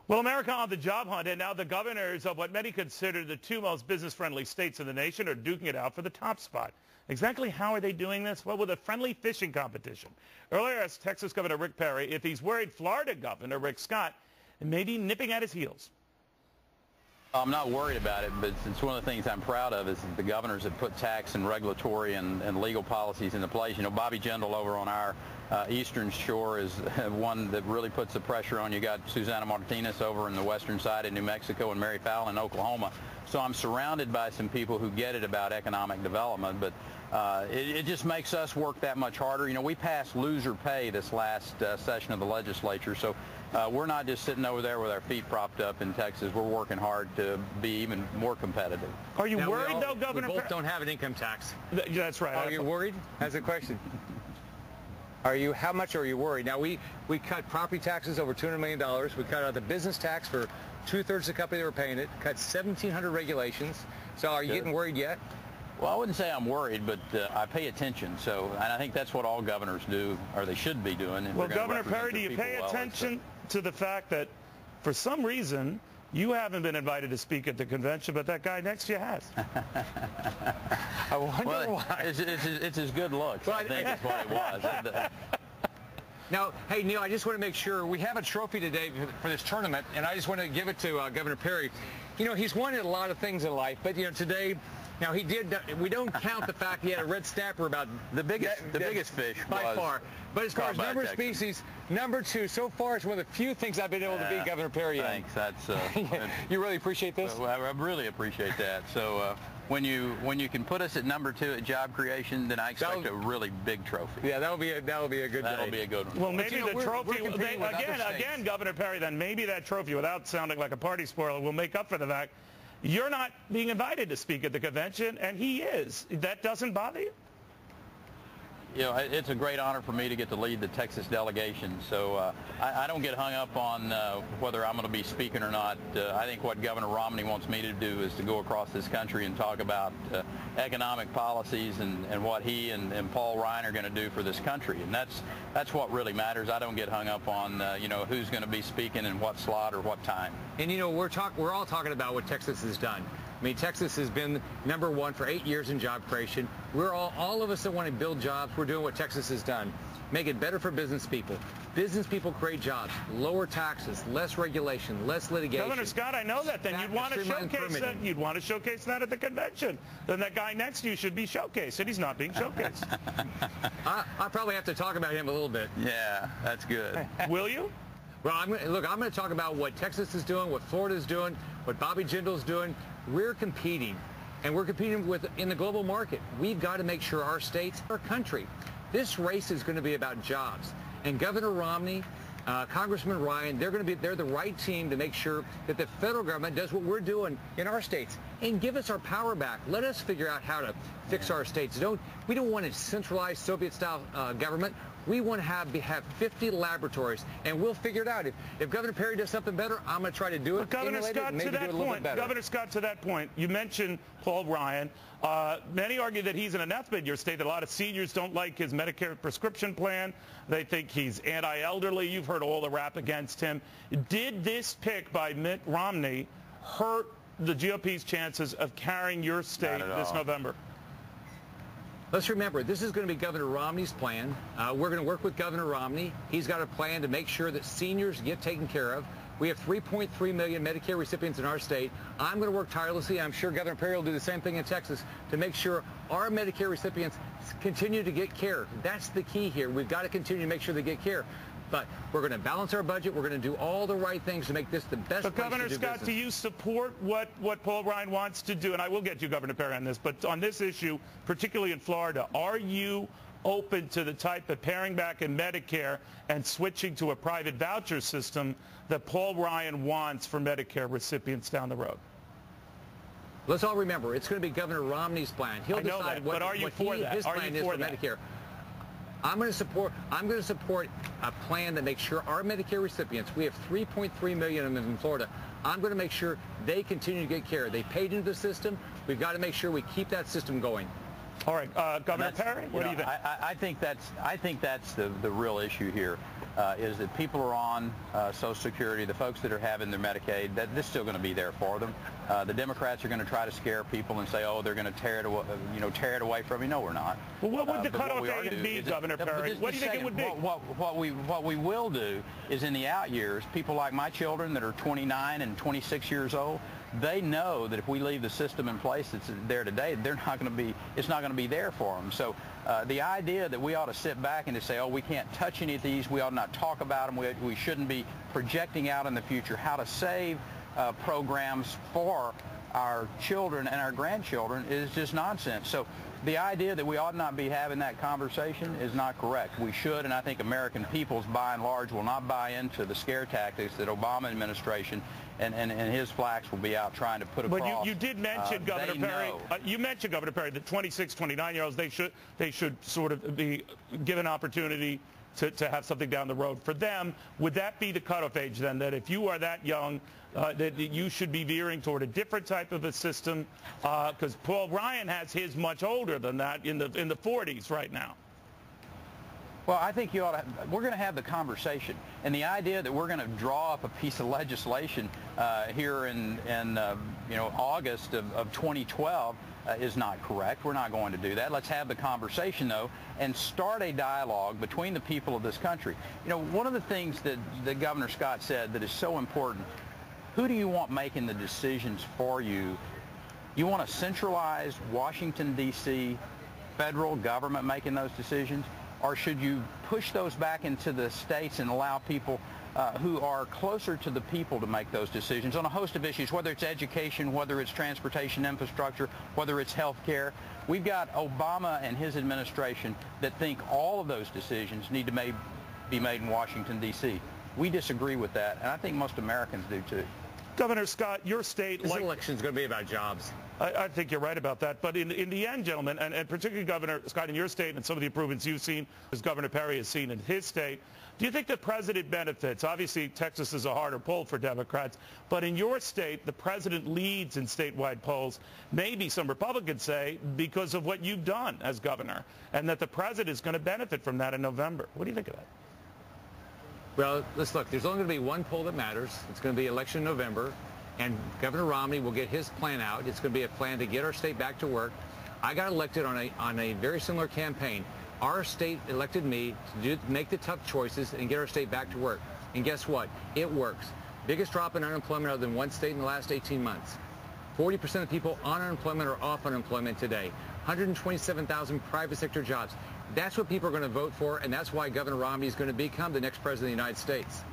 Well, America on the job hunt, and now the governors of what many consider the two most business-friendly states in the nation are duking it out for the top spot. Exactly how are they doing this? Well, with a friendly fishing competition. Earlier asked Texas Governor Rick Perry if he's worried Florida Governor Rick Scott may be nipping at his heels. I'm not worried about it, but it's one of the things I'm proud of is that the governors have put tax and regulatory and legal policies into place. You know, Bobby Jindal over on our eastern shore is one that really puts the pressure on. You got Susana Martinez over in the western side of New Mexico and Mary Fallon in Oklahoma. So I'm surrounded by some people who get it about economic development, but it just makes us work that much harder. You know, we passed loser pay this last session of the legislature, so we're not just sitting over there with our feet propped up in Texas. We're working hard to be even more competitive. Are you worried, though, Governor? We both don't have an income tax. That's right. Are you worried? That's the question. How much are you worried? Now, we cut property taxes over $200 million. We cut out the business tax for two-thirds of the company that were paying it, cut 1,700 regulations. So are you getting worried yet? Well, I wouldn't say I'm worried, but I pay attention. So, and I think that's what all governors do, or they should be doing. Well, Governor Perry, do you pay attention to the fact that for some reason you haven't been invited to speak at the convention, but that guy next to you has? I wonder why. It's his good looks. I think that's what it was. Now, hey, Neil, I just want to make sure we have a trophy today for this tournament, and I just want to give it to Governor Perry. You know, he's wanted a lot of things in life, but, you know, today, now he did, we don't count the fact he had a red snapper about the biggest fish by far. But as far as number of species, number 2, so far it's one of the few things I've been able to beat Governor Perry in. Thanks. That's you really appreciate this? I really appreciate that. So when you can put us at number 2 at job creation, then I expect a really big trophy. Yeah, that'll be a good That'll be a good one. Well, maybe the trophy again, Governor Perry. Then maybe that trophy, without sounding like a party spoiler, will make up for the fact you're not being invited to speak at the convention, and he is. That doesn't bother you? You know, it's a great honor for me to get to lead the Texas delegation, so I don't get hung up on whether I'm going to be speaking or not. I think what Governor Romney wants me to do is to go across this country and talk about economic policies and what he and Paul Ryan are going to do for this country, and that's what really matters. I don't get hung up on you know, who's going to be speaking in what slot or what time. And you know, we're all talking about what Texas has done. I mean, Texas has been number 1 for 8 years in job creation. We're all of us that want to build jobs, we're doing what Texas has done. Make it better for business people. Business people create jobs, lower taxes, less regulation, less litigation. Governor Scott, I know that. Then you'd want to showcase that. You'd want to showcase that at the convention. Then that guy next to you should be showcased, and he's not being showcased. I probably have to talk about him a little bit. Yeah, that's good. Will you? Well, I'm going to talk about what Texas is doing, what Florida is doing, what Bobby Jindal is doing. We're competing, and we're competing in the global market. We've got to make sure our states, our country. This race is going to be about jobs. And Governor Romney, Congressman Ryan, they're the right team to make sure that the federal government does what we're doing in our states and give us our power back. Let us figure out how to fix our states. We don't want a centralized Soviet-style government. We want to have 50 laboratories, and we'll figure it out. If Governor Perry does something better, I'm going to try to do it. But Governor Scott, to that point, you mentioned Paul Ryan. Many argue that he's an anathema in your state, that a lot of seniors don't like his Medicare prescription plan. They think he's anti-elderly. You've heard all the rap against him. Did this pick by Mitt Romney hurt the GOP's chances of carrying your state this November? Let's remember, this is going to be Governor Romney's plan. We're going to work with Governor Romney. He's got a plan to make sure that seniors get taken care of. We have 3.3 million Medicare recipients in our state. I'm going to work tirelessly. I'm sure Governor Perry will do the same thing in Texas to make sure our Medicare recipients continue to get care. That's the key here. We've got to continue to make sure they get care. But we're going to balance our budget. We're going to do all the right things to make this the best place to do business. But Governor Scott, do you support what Paul Ryan wants to do? And I will get you, Governor Perry, on this. But on this issue, particularly in Florida, are you open to the type of paring back in Medicare and switching to a private voucher system that Paul Ryan wants for Medicare recipients down the road? Let's all remember, it's going to be Governor Romney's plan. He'll decide what his plan is for Medicare. I'm going to support a plan that makes sure our Medicare recipients, we have 3.3 million of them in Florida, I'm going to make sure they continue to get care. They paid into the system. We've got to make sure we keep that system going. All right, Governor Perry, what do you think? I think that's the real issue here. is that people are on Social Security, the folks that are having their Medicaid, that this is still going to be there for them. The Democrats are going to try to scare people and say, oh, they're going to tear it away, tear it away from you. No, we're not. Well, what would the cutoff age be, Governor Perry? What do you think it would be? What we will do is in the out years, people like my children that are 29 and 26 years old, they know that if we leave the system in place that's there today, it's not going to be there for them. So the idea that we ought to sit back and to say, oh, we can't touch any of these, we ought not talk about them, we shouldn't be projecting out in the future how to save programs for our children and our grandchildren is just nonsense. So the idea that we ought not be having that conversation is not correct. We should, and I think American peoples, by and large, will not buy into the scare tactics that Obama administration and his flacks will be out trying to put across. But you did mention, Governor Perry, you mentioned, Governor Perry, that 26, 29-year-olds, they should sort of be given opportunity to have something down the road. For them, would that be the cutoff age then, that if you are that young, that you should be veering toward a different type of a system? Because Paul Ryan has his much older than that, in the 40s right now. Well, I think we're going to have the conversation, and the idea that we're going to draw up a piece of legislation here in August of 2012 is not correct. We're not going to do that. Let's have the conversation, though, and start a dialogue between the people of this country. One of the things that Governor Scott said that is so important, who do you want making the decisions for you? You want a centralized Washington, D.C. federal government making those decisions? Or should you push those back into the states and allow people who are closer to the people to make those decisions on a host of issues, whether it's education, whether it's transportation infrastructure, whether it's health care? We've got Obama and his administration that think all of those decisions need to be made in Washington, D.C. We disagree with that, and I think most Americans do too. Governor Scott, your state... This election is going to be about jobs. I think you're right about that. But in the end, gentlemen, and particularly Governor Scott, in your state and some of the improvements you've seen, as Governor Perry has seen in his state, do you think the president benefits? Obviously, Texas is a harder poll for Democrats. But in your state, the president leads in statewide polls, maybe some Republicans say, because of what you've done as governor, and that the president is going to benefit from that in November. What do you think of that? Well, let's look. There's only going to be one poll that matters. It's going to be election in November, and Governor Romney will get his plan out. It's going to be a plan to get our state back to work. I got elected on a very similar campaign. Our state elected me to make the tough choices and get our state back to work. And guess what? It works. Biggest drop in unemployment other than one state in the last 18 months. 40% of people on unemployment are off unemployment today. 127,000 private sector jobs. That's what people are going to vote for, and that's why Governor Romney is going to become the next president of the United States.